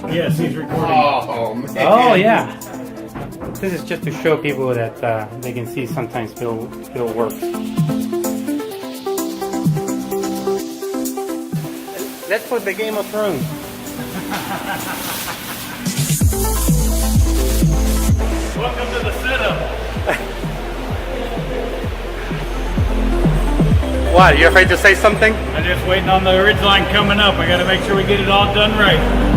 Yes, he's recording. Oh, man. Oh yeah. This is just to show people that they can see sometimes Bill works. Let's put the Game of Thrones. Welcome to the setup. What? You're afraid to say something? I'm just waiting on the ridge line coming up. I got to make sure we get it all done right.